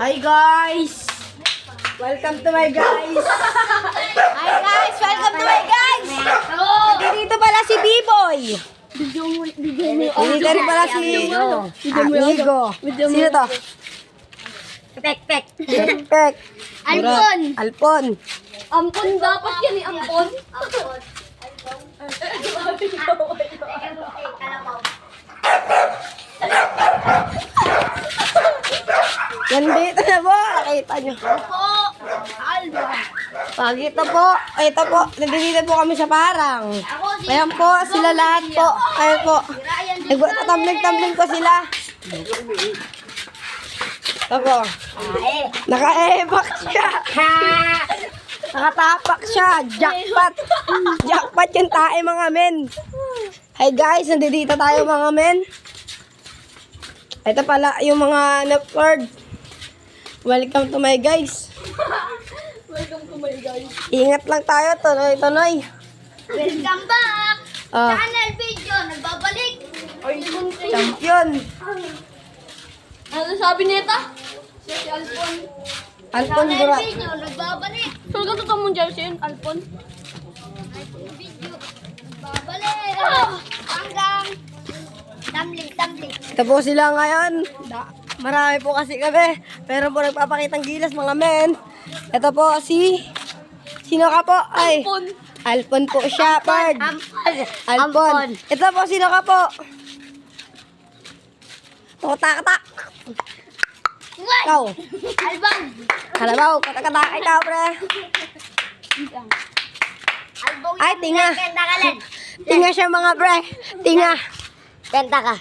Hi guys! Welcome to my guys! Hi guys! Welcome to my guys! Dito pala si B-Boy! Dito rin pala si Amigo. Sino to? Pek. Pek. Alpon. Alpon. Ampon dapat yan eh, ampon. Nandito na po. Nakita nyo. Opo. Alba. Pakita po. Ito po. Nandito po kami sa parang. Ayan po. Sila lahat po. Ayan po. Nagtatambling-tambling po sila. Ito po. Naka-ebak siya. Nakatapak siya. Jackpot. Jackpot yung tae mga men. Hi guys. Nandito tayo mga men. Ito pala yung mga nerd. Welcome to my guys. Welcome to my guys. Ingat lang tayo. Tuloy. Welcome back. Ah. Channel video, nagbabalik. Champion. Ano sabi nita? Si Alpon. Alpon Channel Burat. video, nagbabalik. Saan ka totoo mong jersey yun, Alpon? Video, nagbabalik. Hanggang tumbling. Ito po sila ngayon. Marami po kasi kami. Pero po nagpapakitang gilas mga men. Ito po si... Sino ka po? Ay. Alpon. Alpon po siya, Pard. Alpon. Ito po, sino ka po? Kata-kata. Ikaw. Albang. Kalabaw, kata-kata. Ikaw, pre. Albong. Ay, tinga. Kenta ka lang. Tinga siya mga pre. Tinga. Kenta ka.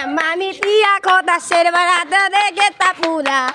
Mami tía kota ser barata de kita pula.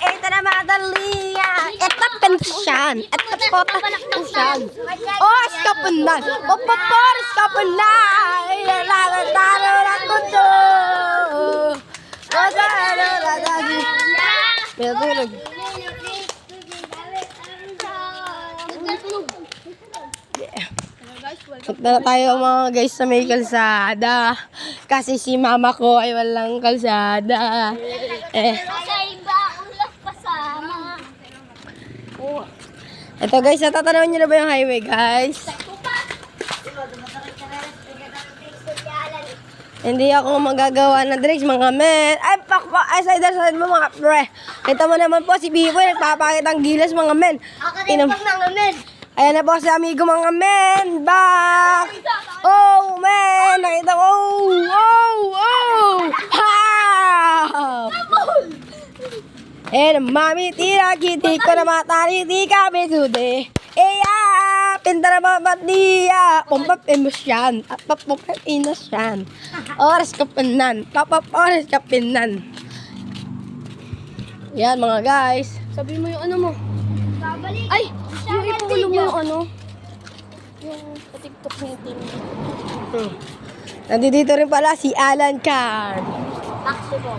Ito na madaliya. Ito pensyan. Ito kota pensyan. Oh, skapunan. Popopor skapunan. Taro la kuto. Oh, taro la dagi. Tulog. Punta na tayo mga guys sa may kalsada. Kasi si mama ko ay walang kalsada. Sa iba, ulang pasama. Ito guys, natatanaw nyo na ba yung highway guys? Hindi ako magagawa ng drinks mga men. Ay, pakpak. Ay, side mo mga pre. Kita mo naman po si Biboy nagpapakitang gilas mga men. Ako din pag nangamin. Ayan na po si amigo mga men. Back! Oh, men! Nakita ko. Oh! Ha! Eh, mami, tira, kiti ko na matari, di kami sude. Eya! Pinta na mamatliya. Pumpap emosyan. Pumpap inosyan. Oras kapinan. Oras kapinan. Yan mga guys. Sabi mo yung ano mo. Babalik. Ay! Yung ipulo mo yung ano. Yung pa-tiktok ng team. Nandito rin pala si Alan Carr. Taxi po.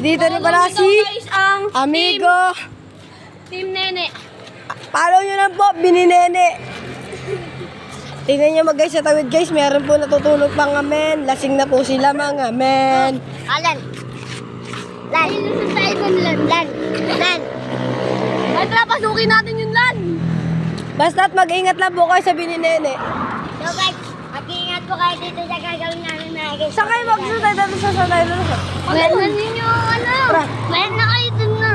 Dito rin pala si Guys, ang amigo. Team Nene. Follow nyo lang po, bininene. Tingnan nyo mag guys sa tawid guys, meron po natutulog pa nga men. Lasing na po sila mga men. Alan. Lan. Ayun sa cellphone Lan. Ay, tara, pasukin natin yung Lan. Basta't mag-ingat lang po kayo sa bininene. So guys, mag-iingat po kayo dito sa gagawin namin mga guys. Saan kayo magsusay dito sa sanay na sa? Meron na ninyo ano? Tara. Meron na kayo dun na.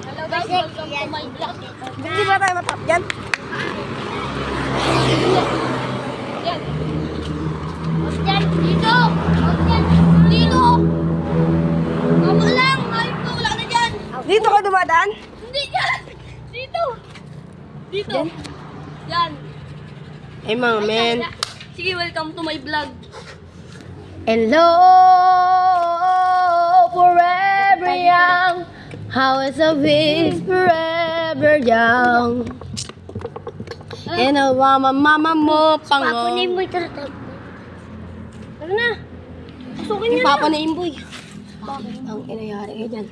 Hello guys, welcome to my vlog. Hindi ba tayo matap yan? Yan. Huwag dyan, dito. Huwag dyan, dito. Tama lang, ayun po, wala na dyan. Dito ka dumadaan? Hindi dyan. Dito. Dito. Yan. Eh mga men. Sige, welcome to my vlog. Hello, forever young. How is a wish forever young. And a mama mo pango. Papunin mo ito. Tara na. Pasukin niyo na. Papa na imboy. Ang inayari ka dyan.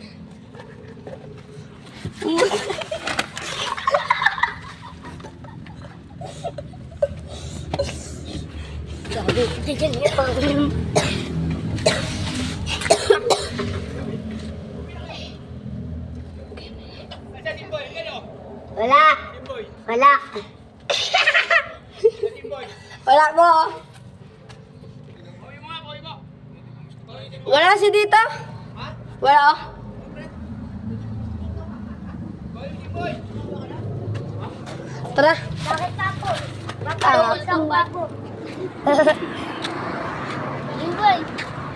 Wala. Wala po. Wala si dito? Wala. Tara. Bakit ako? Bakit Ah. ako isang bago? Boy!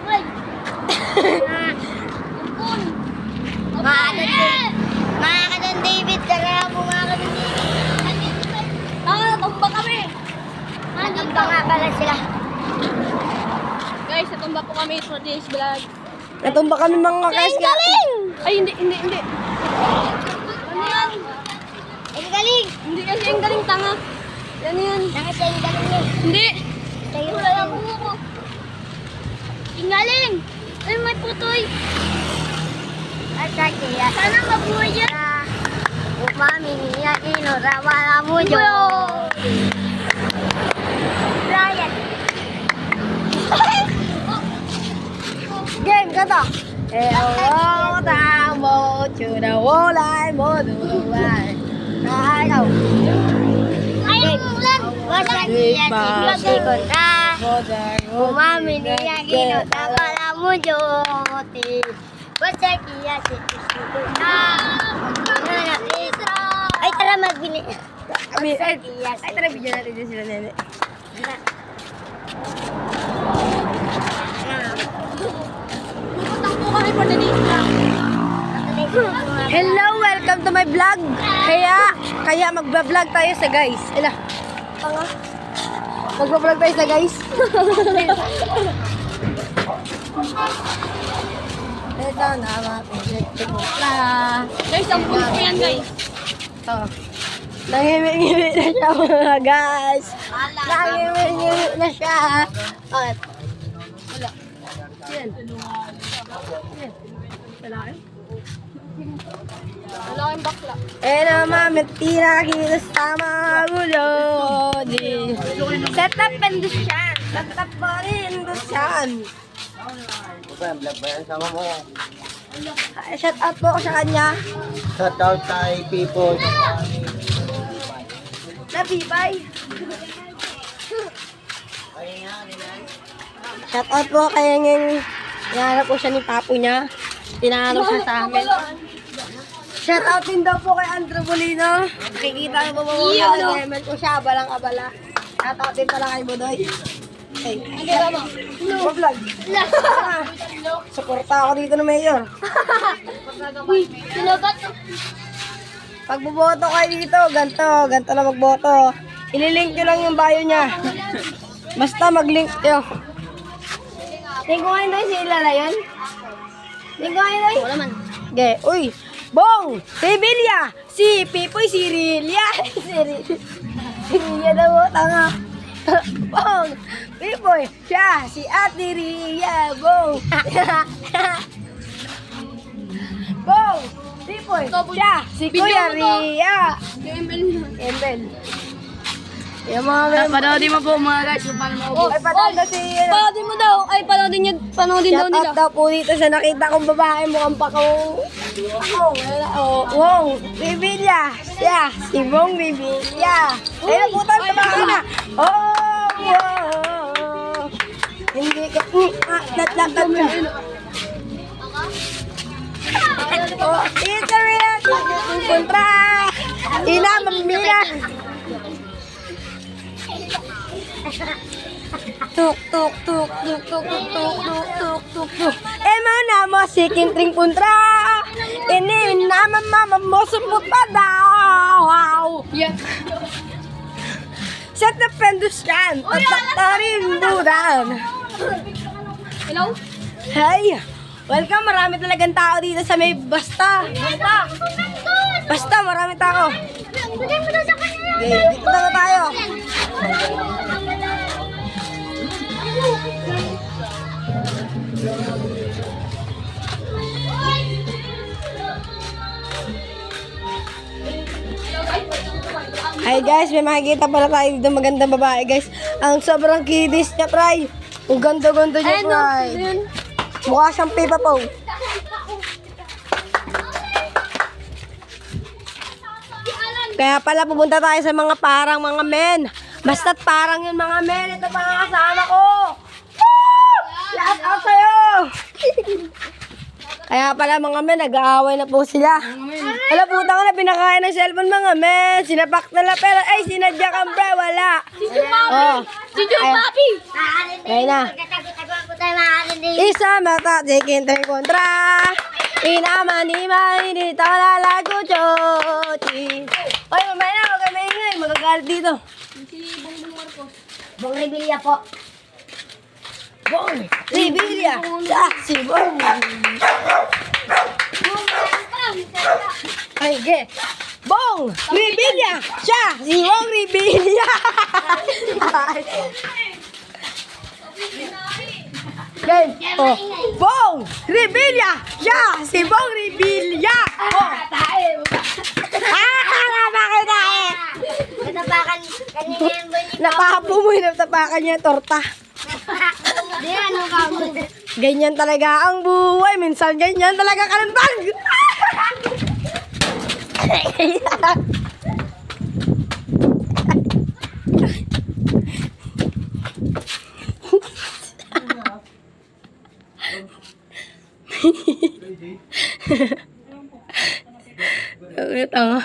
Boy! Mga ka David! Tara mo mga ka David! Tumba kami! Natumba nga pala sila. Guys, natumba po kami for this vlog. Natumba kami mga guys. Ay, hindi. Ano yan? Ang galing! Hindi kasi ang galing tanga. Yan yan. Nakita yung galing niya. Hindi. Tayo wala lang ko. Ang galing! Ay, may putoy! At kaya sana mabuhay yan! Umami niya inurawala mo yun! Brian! Game ka to. Hello, tamo, tuna, walay mo, duway. Ayaw. Ayun lang! Basta niya sigod na! Umami niya inurawala mo yun! Basta niya sigod na! Ay, tara magbili! Ay, tara, bigyan natin din sila, nene. Putang po kami for the this vlog. Hello, welcome to my vlog. Kaya magba-vlog tayo sa guys. Ila. Tanga. Magba-vlog tayo sa guys. Ito na mapigit ko na. Guys, ang puno po yan, guys. Ito. Nangimik-ngimik na siya mga guys. Nangimik-ngimik na siya. At wala. Yan. Wala kayong bakla. Eh naman, tira kita sa mga gulo. Set up and dusyan. Set up pa rin dusyan. Shout out po ako sa kanya. Shout out kay people. Nabibay. Shout out po kay yung hinahanap po siya ni papo niya. Tinahanap siya sa amin. Shout out din daw po kay Andrew Bolino. Nakikita mo ba mga na-lemon ko siya, abalang-abala. Shout out din pala kay Budoy. Hey, vlog. Suporta ako dito ng mayor. Sinabat! Pag buboto kayo dito, ganito lang magboto. Ililink nyo lang yung bio niya. Basta mag-link nyo. Tingko kayo doon si Ilala yan? Tingko kayo doon? Wala man. Okay, uy. Bong! Si Bilya! Si Pipoy, si Rilya! Si Rilya daw, tanga. Bong! Pipoy! Siya! Si Ate Rilya! Bong! Bong! Pipoy! Siya! Si Kuya Ria! Embel. Yung mga Panoodin mo po mga guys kung paano maupo. Ay, patanda si... Panoodin mo daw. Ay, panoodin daw Shout nila. out daw po dito sa nakita kong babae mukhang pakong... Wala. Wong, Bibilya. Siya, si Bong Bibilya. Ayun, putan, tabakan na. Wow. Hindi ka... Natlakad na. It's a real kontra. Ina, mamila. Tuk tuk tuk tuk tuk tuk tuk tuk tuk tuk tuk. Emana mo si Kintring Puntra. Ini nama mama mo sumputa daw. Yeah. Set the pendusyan at taktarin budan. Hello? Hey, welcome. Marami talagang tao dito sa may basta. Basta, marami tao. Bigay mo daw sa kanya! Okay, dito na tayo. Hi guys, may makikita pala tayo dito magandang babae guys. Ang sobrang kidis niya, Pray. Ang ganda-ganda niya, Pray. Mukha siyang Peppa Pong. Si Alan! Kaya pala pupunta tayo sa mga parang mga men. Basta't parang yun mga men. Ito pa ang kasama ko. Woo! Shout out sa'yo! Kaya pala mga men, nag-aaway na po sila. Hala puta ka na, pinakain ng cellphone mga men. Sinapak na lang pero, ay sinadya kang pre, wala. Oh. Papi! Kaya na. Isa mata, chicken tayo kontra. Inaman di mainit, lalago choti. Oy, mamaya na, huwag kayo maingay. Magagalit dito. Bong Revilla po. Bong! Revilla! Si Bong! Ay, ge! Bong! Revilla! Siya! Si Bong Revilla! Game! Oh! Bong! Revilla! Siya! Si Bong Revilla! Oh! Bakit tayo? Natapakan kanina yung bunyi. Napahapo mo yung natapakan niya torta. Di, ano ka mo? Ganyan talaga ang buhay. Minsan ganyan talaga kalambag. Ang tanga.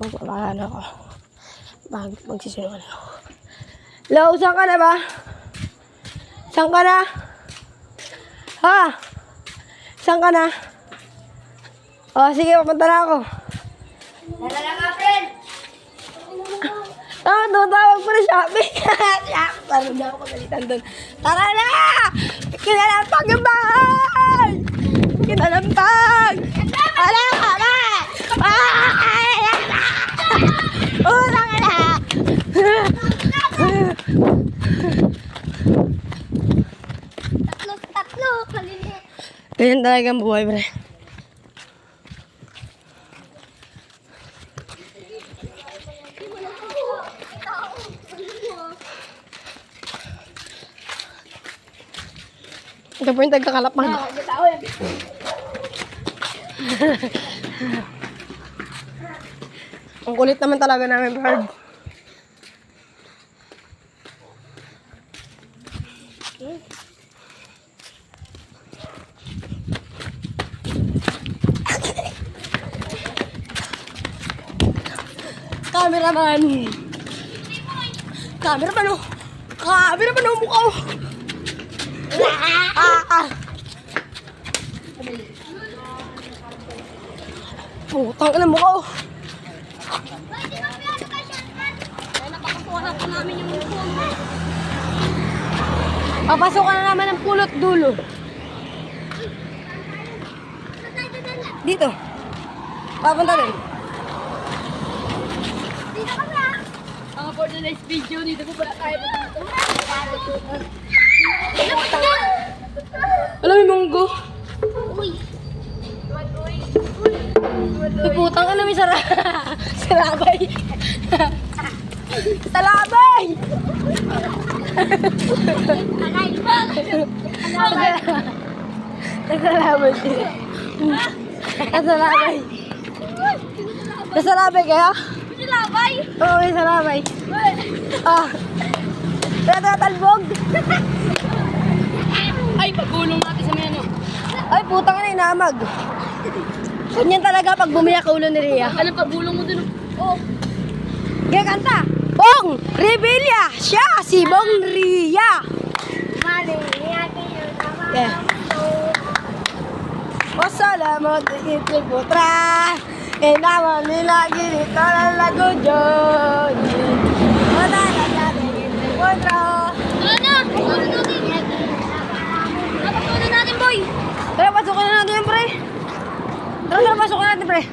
Magpapakalan ako. Magsisinungan ako. Hello, saan ka na ba? Saan ka na? Ha? Saan ka na? Oh, sige, papunta na ako. Tara na nga, friend. Tumawag pa na Shopee. Parang na ako pagalitan doon. Tara na! Kinalampag yung bahay! Kinalampag! Wala ka ba? Ulang ka na! Tatlo. Kaliliit. Ganyan talaga ang buhay, pre. Ito po yung tagkakalapag. Ang kulit naman talaga namin, Bird. Cameraman! Cameraman, oh! Cameraman, oh! Mukha, oh! Putang ina mo ko. Papasukan na naman ang pulot dulo. Dito. Papunta din. Dito ka na. Ang for the next video, dito ko pala tayo. Alam mo, munggo. Uy. Putang ina, may salabay. Salabay! Alay. Nasalabay siya. Nasalabay. Nasalabay kaya? Silabay. Oo, may salabay. Ah. Natatalbog. Ay, pagulong natin sa meno. Ay, putang ina, inamag. Ganyan talaga pag bumiyak ulo ni Rhea. Ano pagulong mo dun? Oh. Kaya kanta. Bong Revilla! Siya si Bong Rhea! Mali. Iyakin yung tama. Yeah. Pasalamat itik putra. Naman nila ginito ng lago dyan. Wala na natin itik putra. Tara na. Pasukan natin. Pasukan natin, boy. Tara, pasukan na natin yan, pre. Tara, pasukan natin, pre.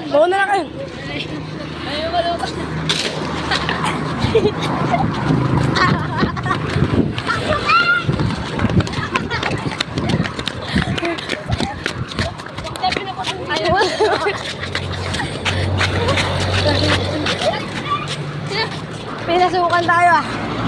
Bawa na lang kayo. Ayaw ko lang. Pinasukan tayo, ah.